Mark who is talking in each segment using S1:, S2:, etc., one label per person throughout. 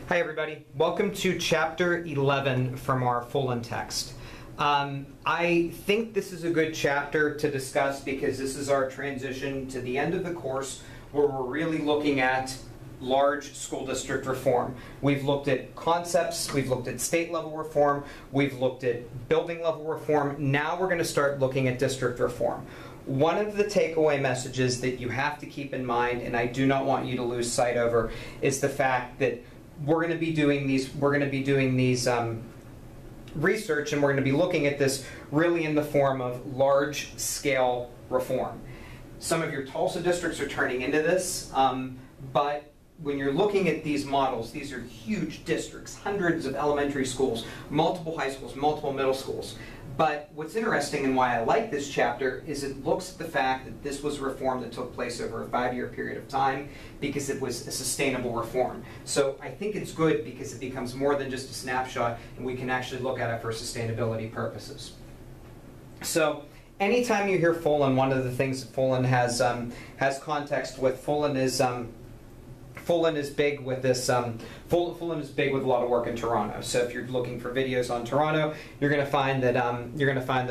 S1: Hi everybody, welcome to chapter 11 from our Fullan text. I think this is a good chapter to discuss because this is our transition to the end of the course where we're really looking at large school district reform. We've looked at concepts, we've looked at state level reform, we've looked at building level reform. Now we're going to start looking at district reform. One of the takeaway messages that you have to keep in mind, and I do not want you to lose sight over, is the fact that we're going to be doing these research, and we're going to be looking at this really in the form of large scale reform. Some of your Tulsa districts are turning into this, but when you're looking at these models, these are huge districts, hundreds of elementary schools, multiple high schools, multiple middle schools. But what's interesting and why I like this chapter is it looks at the fact that this was a reform that took place over a 5-year period of time because it was a sustainable reform. So I think it's good because it becomes more than just a snapshot and we can actually look at it for sustainability purposes. So anytime you hear Fullan, one of the things that Fullan has context with, Fullan is big with this. Fullan is big with a lot of work in Toronto. So if you're looking for videos on Toronto, you're going to find that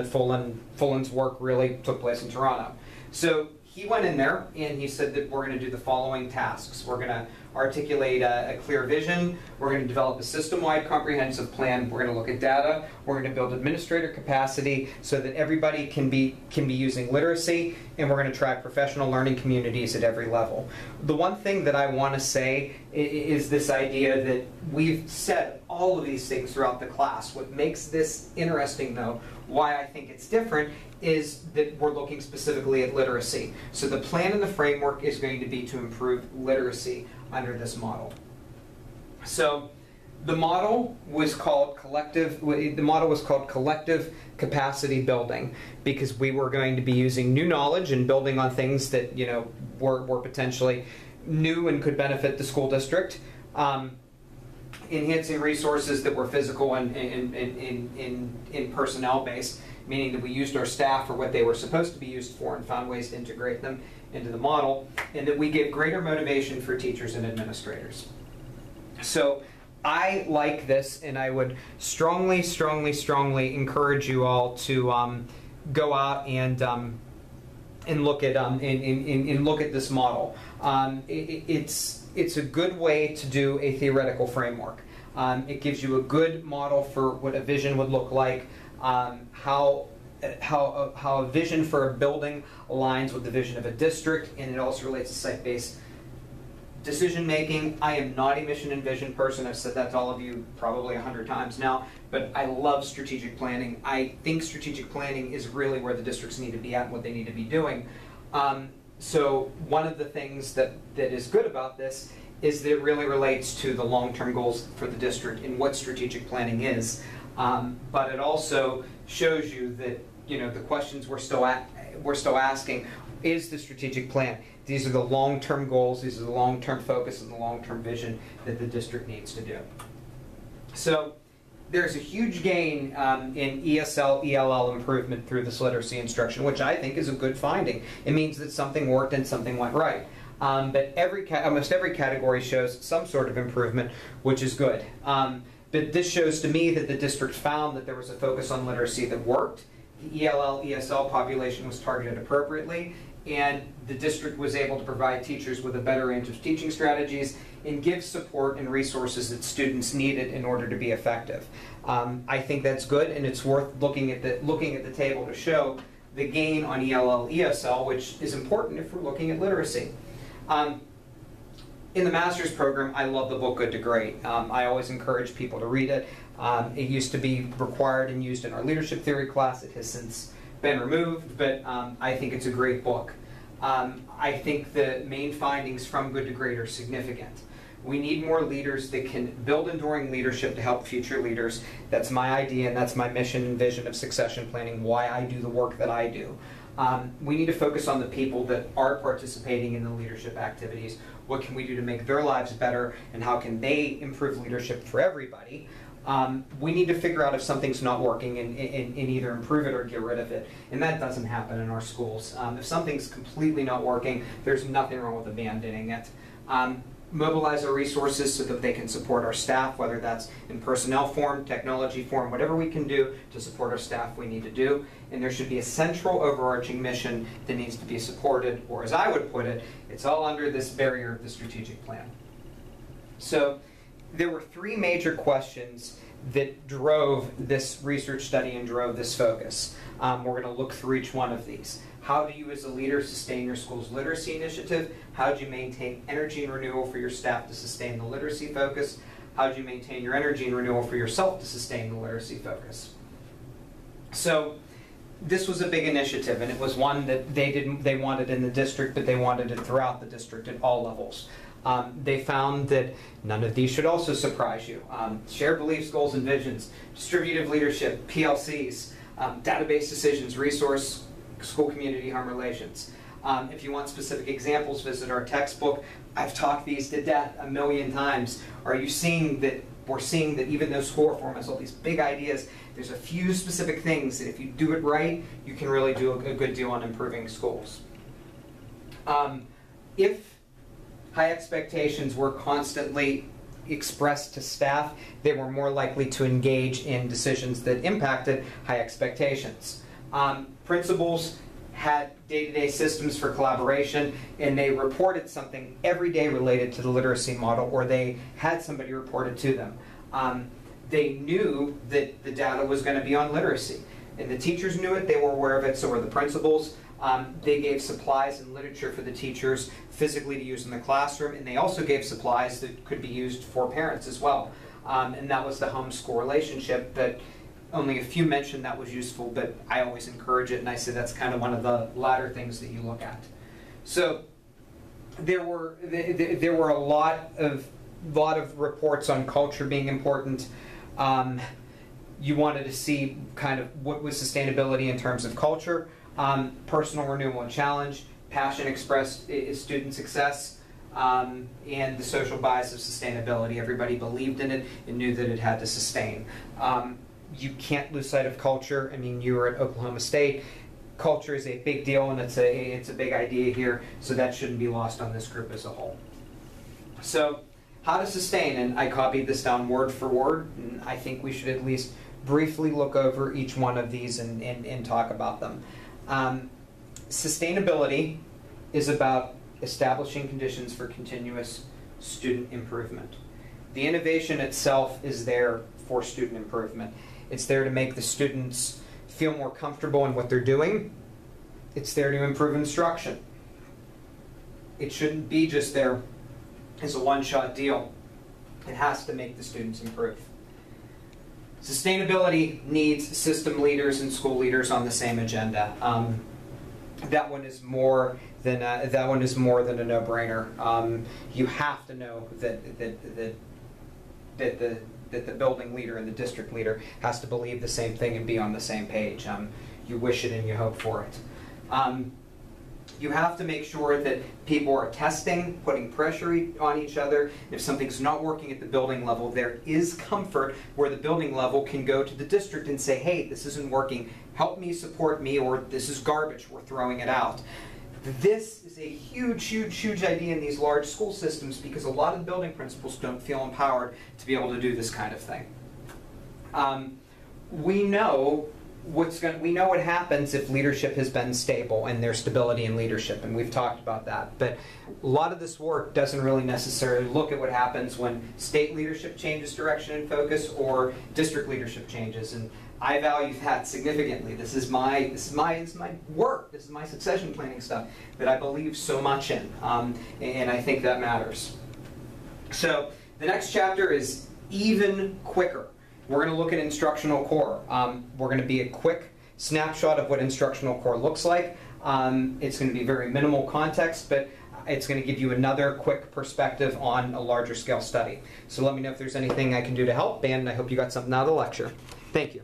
S1: Fullan's work really took place in Toronto. So he went in there and he said that we're going to do the following tasks. We're going to articulate a clear vision. We're going to develop a system-wide comprehensive plan. We're going to look at data. We're going to build administrator capacity so that everybody can be using literacy, and we're going to track professional learning communities at every level. The one thing that I want to say is this idea that we've said all of these things throughout the class. What makes this interesting, though, why I think it's different, is that we're looking specifically at literacy. So the plan and the framework is going to be to improve literacy under this model. So the model was called collective capacity building because we were going to be using new knowledge and building on things that were potentially new and could benefit the school district. Enhancing resources that were physical and in personnel based, meaning that we used our staff for what they were supposed to be used for and found ways to integrate them into the model, and that we give greater motivation for teachers and administrators. So I like this, and I would strongly, strongly, strongly encourage you all to go out and look at this model. It's a good way to do a theoretical framework. It gives you a good model for what a vision would look like, how a vision for a building aligns with the vision of a district, and it also relates to site-based decision making. I am not a mission and vision person. I've said that to all of you probably 100 times now, but I love strategic planning. I think strategic planning is really where the districts need to be at and what they need to be doing. So one of the things that is good about this is that it really relates to the long-term goals for the district and what strategic planning is. But it also shows you that the questions we're still asking is the strategic plan. These are the long-term goals. These are the long-term focus and the long-term vision that the district needs to do. So there's a huge gain in ESL, ELL improvement through this literacy instruction, which I think is a good finding. It means that something worked and something went right. But almost every category shows some sort of improvement, which is good. But this shows to me that the district found that there was a focus on literacy that worked. The ELL, ESL population was targeted appropriately, and the district was able to provide teachers with a better range of teaching strategies and give support and resources that students needed in order to be effective. I think that's good, and it's worth looking at the table to show the gain on ELL, ESL, which is important if we're looking at literacy. In the master's program, I love the book Good to Great. I always encourage people to read it. It used to be required and used in our leadership theory class. It has since been removed, but I think it's a great book. I think the main findings from Good to Great are significant. We need more leaders that can build enduring leadership to help future leaders. That's my idea, and that's my mission and vision of succession planning, why I do the work that I do. We need to focus on the people that are participating in the leadership activities. What can we do to make their lives better, and how can they improve leadership for everybody? We need to figure out if something's not working and either improve it or get rid of it. And that doesn't happen in our schools. If something's completely not working, there's nothing wrong with abandoning it. mobilize our resources so that they can support our staff, whether that's in personnel form, technology form, whatever we can do to support our staff we need to do. And there should be a central overarching mission that needs to be supported, or as I would put it, it's all under this barrier of the strategic plan. So there were three major questions that drove this research study and drove this focus. We're going to look through each one of these. How do you as a leader sustain your school's literacy initiative? How do you maintain energy and renewal for your staff to sustain the literacy focus? How do you maintain your energy and renewal for yourself to sustain the literacy focus? So this was a big initiative, and it was one that they wanted in the district, but they wanted it throughout the district at all levels. They found that none of these should also surprise you. Shared beliefs, goals, and visions, distributive leadership, PLCs, database decisions, resource, school community harm relations. If you want specific examples, visit our textbook. I've talked these to death a million times. Are you seeing that we're seeing that even though school reform has all these big ideas, there's a few specific things that if you do it right, you can really do a good deal on improving schools. If high expectations were constantly expressed to staff, they were more likely to engage in decisions that impacted high expectations. Principals had day-to-day systems for collaboration, and they reported something every day related to the literacy model, or they had somebody report it to them. They knew that the data was going to be on literacy, and the teachers knew it, they were aware of it, so were the principals. They gave supplies and literature for the teachers physically to use in the classroom, and they also gave supplies that could be used for parents as well. And that was the home-school relationship that only a few mentioned that was useful, but I always encourage it, and I say that's kind of one of the latter things that you look at. So there were a lot of reports on culture being important. You wanted to see kind of what was sustainability in terms of culture, personal renewal and challenge, passion expressed is student success, and the social bias of sustainability. Everybody believed in it and knew that it had to sustain. You can't lose sight of culture. I mean, you were at Oklahoma State. Culture is a big deal, and it's a big idea here, so that shouldn't be lost on this group as a whole. So how to sustain, and I copied this down word for word, and I think we should at least briefly look over each one of these and talk about them. Sustainability is about establishing conditions for continuous student improvement. The innovation itself is there for student improvement. It's there to make the students feel more comfortable in what they're doing. It's there to improve instruction. It shouldn't be just there as a one-shot deal. It has to make the students improve. Sustainability needs system leaders and school leaders on the same agenda. That one is more than a no-brainer. You have to know that the building leader and the district leader has to believe the same thing and be on the same page. You wish it and you hope for it. You have to make sure that people are testing, putting pressure on each other. If something's not working at the building level, there is comfort where the building level can go to the district and say, hey, this isn't working, help me, support me, or this is garbage, we're throwing it out. This is a huge, huge, huge idea in these large school systems because a lot of the building principals don't feel empowered to be able to do this kind of thing. We know what happens if leadership has been stable and there's stability in leadership, and we've talked about that. But a lot of this work doesn't really necessarily look at what happens when state leadership changes direction and focus or district leadership changes. And I value that significantly. This is my work. This is my succession planning stuff that I believe so much in, and I think that matters. So the next chapter is even quicker. We're going to look at instructional core. We're going to be a quick snapshot of what instructional core looks like. It's going to be very minimal context, but it's going to give you another quick perspective on a larger scale study. So let me know if there's anything I can do to help, and I hope you got something out of the lecture. Thank you.